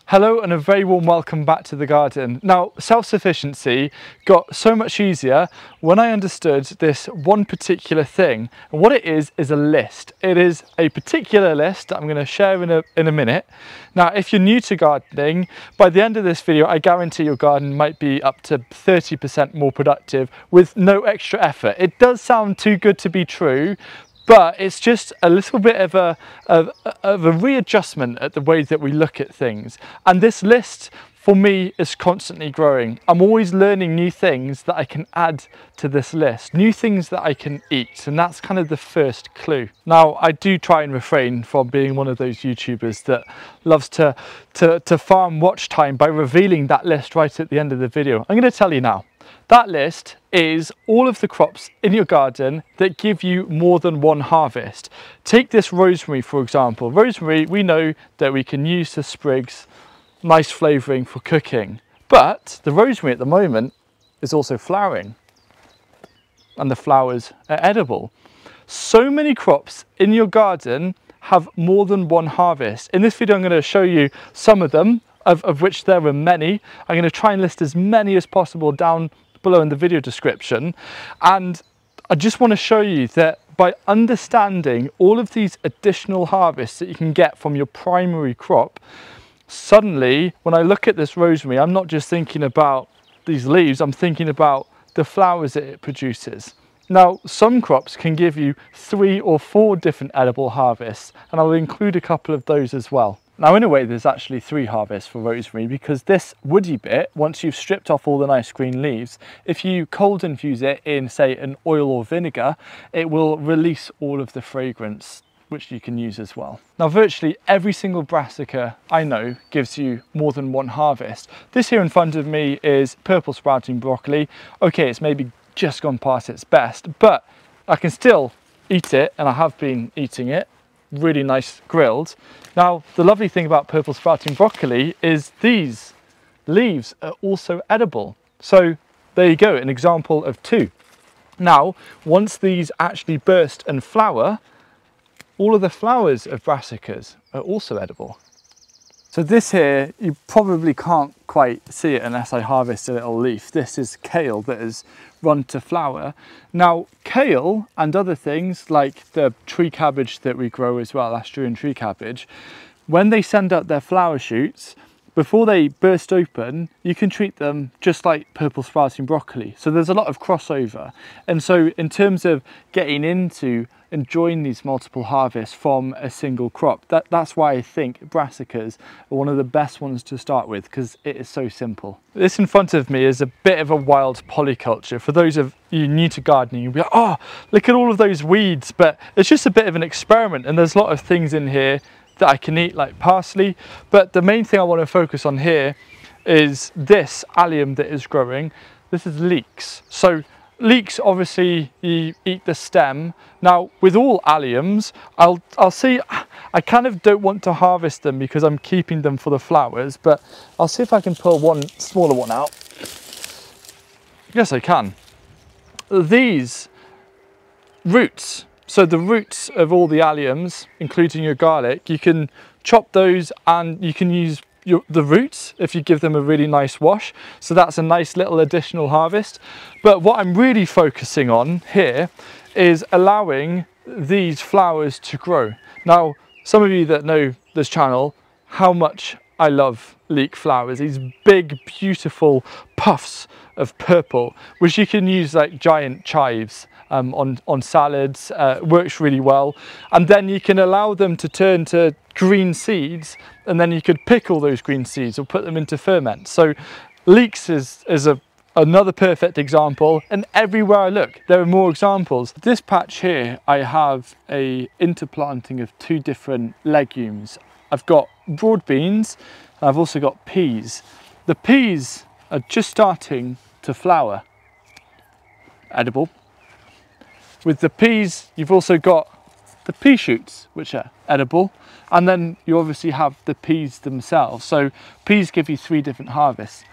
Hello and a very warm welcome back to the garden. Now, self-sufficiency got so much easier when I understood this one particular thing. And what it is a list. It is a particular list that I'm going to share in a minute. Now, if you're new to gardening, by the end of this video, I guarantee your garden might be up to 30% more productive with no extra effort. It does sound too good to be true, but it's just a little bit of a readjustment at the way that we look at things. And this list, for me, is constantly growing. I'm always learning new things that I can add to this list, new things that I can eat, and that's kind of the first clue. Now, I do try and refrain from being one of those YouTubers that loves to farm watch time by revealing that list right at the end of the video. I'm going to tell you now. That list is all of the crops in your garden that give you more than one harvest. Take this rosemary, for example. Rosemary, we know that we can use the sprigs, nice flavouring for cooking. But the rosemary at the moment is also flowering, and the flowers are edible. So many crops in your garden have more than one harvest. In this video, I'm going to show you some of them, of which there are many. I'm going to try and list as many as possible down below in the video description, and I just want to show you that by understanding all of these additional harvests that you can get from your primary crop, suddenly when I look at this rosemary, I'm not just thinking about these leaves, I'm thinking about the flowers that it produces. Now, some crops can give you 3 or 4 different edible harvests, and I'll include a couple of those as well. Now, in a way, there's actually 3 harvests for rosemary, because this woody bit, once you've stripped off all the nice green leaves, if you cold infuse it in, say, an oil or vinegar, it will release all of the fragrance, which you can use as well. Now, virtually every single brassica I know gives you more than one harvest. This here in front of me is purple sprouting broccoli. Okay, it's maybe just gone past its best, but I can still eat it, and I have been eating it. Really nice grilled. Now, the lovely thing about purple sprouting broccoli is these leaves are also edible. So there you go, an example of 2. Now, once these actually burst and flower, all of the flowers of brassicas are also edible. So this here, you probably can't quite see it unless I harvest a little leaf. This is kale that has run to flower. Now, kale and other things like the tree cabbage that we grow as well, Asturian tree cabbage, when they send out their flower shoots, before they burst open, you can treat them just like purple sprouting broccoli. So there's a lot of crossover. And so in terms of getting into enjoying these multiple harvests from a single crop, that's why I think brassicas are one of the best ones to start with, because it is so simple. This in front of me is a bit of a wild polyculture. For those of you new to gardening, you'll be like, oh, look at all of those weeds, but it's just a bit of an experiment, and there's a lot of things in here that I can eat, like parsley, but the main thing I want to focus on here is this allium that is growing. This is leeks. So leeks, obviously you eat the stem. Now, with all alliums, I'll see, I kind of don't want to harvest them because I'm keeping them for the flowers, but I'll see if I can pull one smaller one out. Yes, I can. These roots, so the roots of all the alliums, including your garlic, you can chop those and you can use the roots if you give them a really nice wash. So that's a nice little additional harvest. But what I'm really focusing on here is allowing these flowers to grow. Now, some of you that know this channel, how much I love leek flowers, these big, beautiful puffs of purple, which you can use like giant chives on salads, works really well. And then you can allow them to turn to green seeds, and then you could pickle those green seeds or put them into ferment. So leeks is another perfect example, and everywhere I look there are more examples. This patch here, I have a interplanting of 2 different legumes. I've got broad beans, and I've also got peas. The peas are just starting to flower, edible. With the peas, you've also got the pea shoots, which are edible, and then you obviously have the peas themselves. So peas give you 3 different harvests.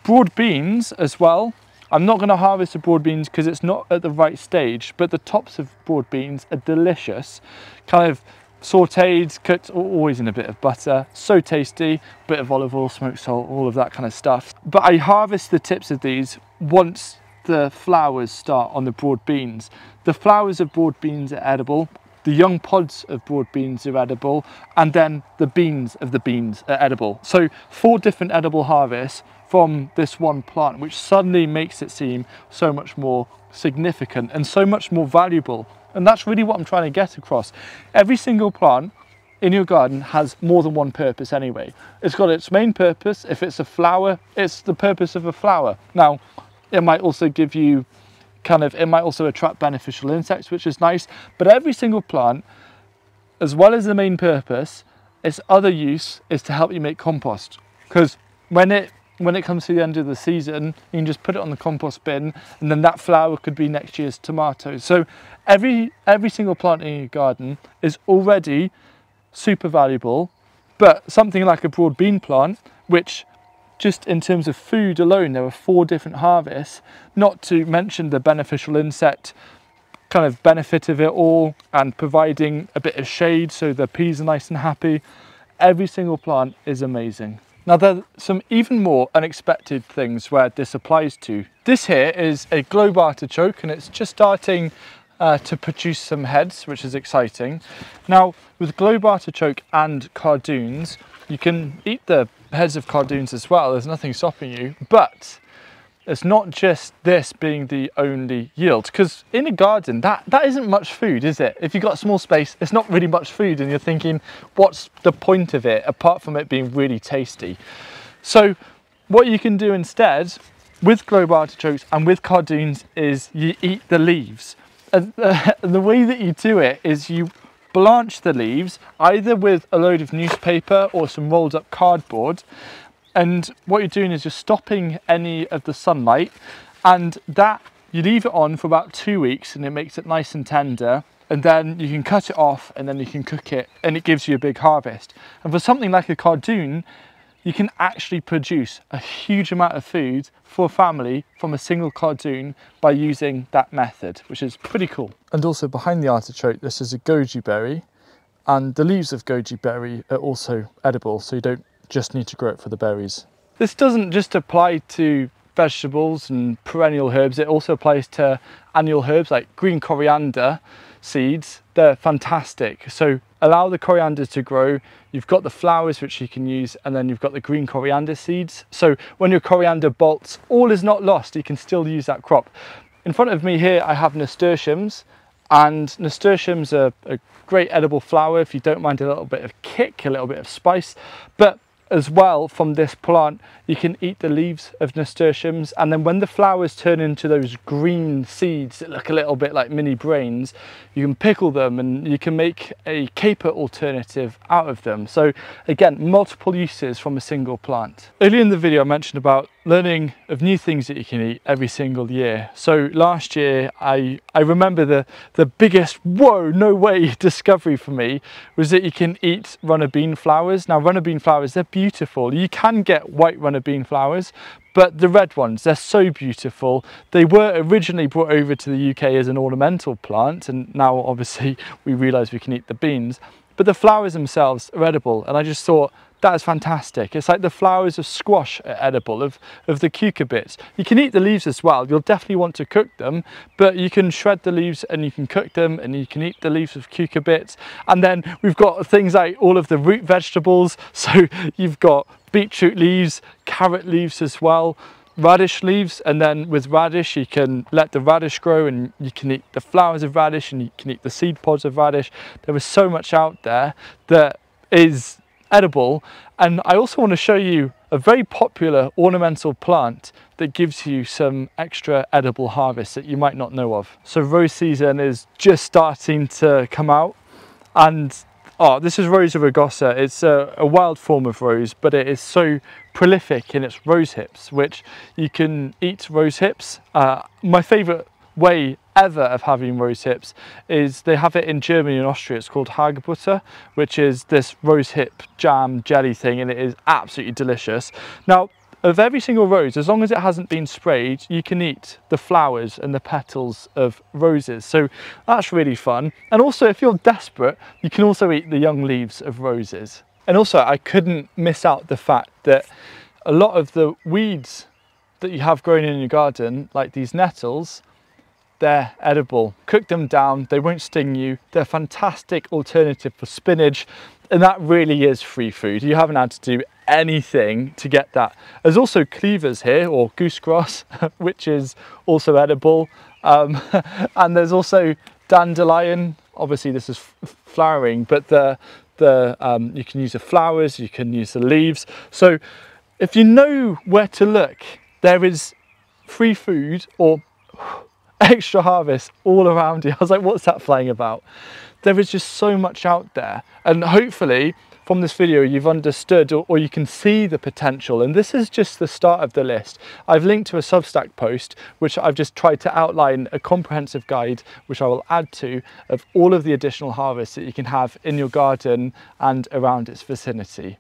Broad beans as well. I'm not going to harvest the broad beans because it's not at the right stage, but the tops of broad beans are delicious. Kind of sauteed, cooked, always in a bit of butter. So tasty, bit of olive oil, smoked salt, all of that kind of stuff. But I harvest the tips of these once the flowers start on the broad beans. The flowers of broad beans are edible, the young pods of broad beans are edible, and then the beans of the beans are edible. So 4 different edible harvests from this one plant, which suddenly makes it seem so much more significant and so much more valuable. And that's really what I'm trying to get across. Every single plant in your garden has more than one purpose anyway. It's got its main purpose. If it's a flower, it's the purpose of a flower. Now, it might also give you it might also attract beneficial insects, which is nice. But every single plant, as well as the main purpose, its other use is to help you make compost. Because when it comes to the end of the season, you can just put it on the compost bin, and then that flower could be next year's tomatoes. So every single plant in your garden is already super valuable. But something like a broad bean plant, which just in terms of food alone, there are 4 different harvests, not to mention the beneficial insect kind of benefit of it all, and providing a bit of shade so the peas are nice and happy. Every single plant is amazing. Now, there are some even more unexpected things where this applies to. This here is a globe artichoke, and it's just starting to produce some heads, which is exciting. Now, with globe artichoke and cardoons, you can eat the heads of cardoons as well. There's nothing stopping you, but it's not just this being the only yield, because in a garden that isn't much food, is it? If you've got a small space, it's not really much food, and you're thinking, what's the point of it apart from it being really tasty? So what you can do instead with globe artichokes and with cardoons is you eat the leaves. And the way that you do it is you blanch the leaves either with a load of newspaper or some rolled up cardboard, and what you're doing is you're stopping any of the sunlight, and that you leave it on for about 2 weeks, and it makes it nice and tender, and then you can cut it off and then you can cook it, and it gives you a big harvest. And for something like a cardoon, you can actually produce a huge amount of food for a family from a single cardoon by using that method, which is pretty cool. And also behind the artichoke, this is a goji berry, and the leaves of goji berry are also edible, so you don't just need to grow it for the berries. This doesn't just apply to vegetables and perennial herbs, it also applies to annual herbs like green coriander seeds. They're fantastic. So allow the coriander to grow. You've got the flowers which you can use, and then you've got the green coriander seeds. So when your coriander bolts, all is not lost. You can still use that crop. In front of me here, I have nasturtiums, and nasturtiums are a great edible flower if you don't mind a little bit of kick, a little bit of spice. But as well, from this plant, you can eat the leaves of nasturtiums, and then when the flowers turn into those green seeds that look a little bit like mini brains, you can pickle them and you can make a caper alternative out of them. So again, multiple uses from a single plant. Earlier in the video I mentioned about learning of new things that you can eat every single year. So last year I remember the biggest whoa no way discovery for me was that you can eat runner bean flowers. Now runner bean flowers, they're beautiful. You can get white runner bean flowers, but the red ones, they're so beautiful. They were originally brought over to the UK as an ornamental plant, and now obviously we realise we can eat the beans, but the flowers themselves are edible, and I just thought that is fantastic. It's like the flowers of squash are edible, of the cucurbits. You can eat the leaves as well. You'll definitely want to cook them, but you can shred the leaves and you can cook them, and you can eat the leaves of cucurbits. And then we've got things like all of the root vegetables. So you've got beetroot leaves, carrot leaves as well, radish leaves, and then with radish you can let the radish grow and you can eat the flowers of radish and you can eat the seed pods of radish. There is so much out there that is edible. And I also want to show you a very popular ornamental plant that gives you some extra edible harvests that you might not know of. So rose season is just starting to come out, and this is Rosa rugosa. It's a wild form of rose, but it is so prolific in its rose hips, which you can eat rose hips. My favourite way ever of having rose hips is they have it in Germany and Austria. It's called Hagebutter, which is this rose hip jam jelly thing, and it is absolutely delicious. Now, of every single rose, as long as it hasn't been sprayed, you can eat the flowers and the petals of roses. So that's really fun. And also, if you're desperate, you can also eat the young leaves of roses. And also, I couldn't miss out the fact that a lot of the weeds that you have growing in your garden, like these nettles, they're edible. Cook them down, they won't sting you. They're a fantastic alternative for spinach, and that really is free food. You haven't had to do anything to get that. There's also cleavers here, or goosegrass, which is also edible. And there's also dandelion. Obviously this is flowering, but you can use the flowers, you can use the leaves. So if you know where to look, there is free food or extra harvest all around you. I was like, what's that flying about? There is just so much out there, and hopefully from this video you've understood or you can see the potential, and this is just the start of the list. I've linked to a Substack post which I've just tried to outline a comprehensive guide, which I will add to, of all of the additional harvests that you can have in your garden and around its vicinity.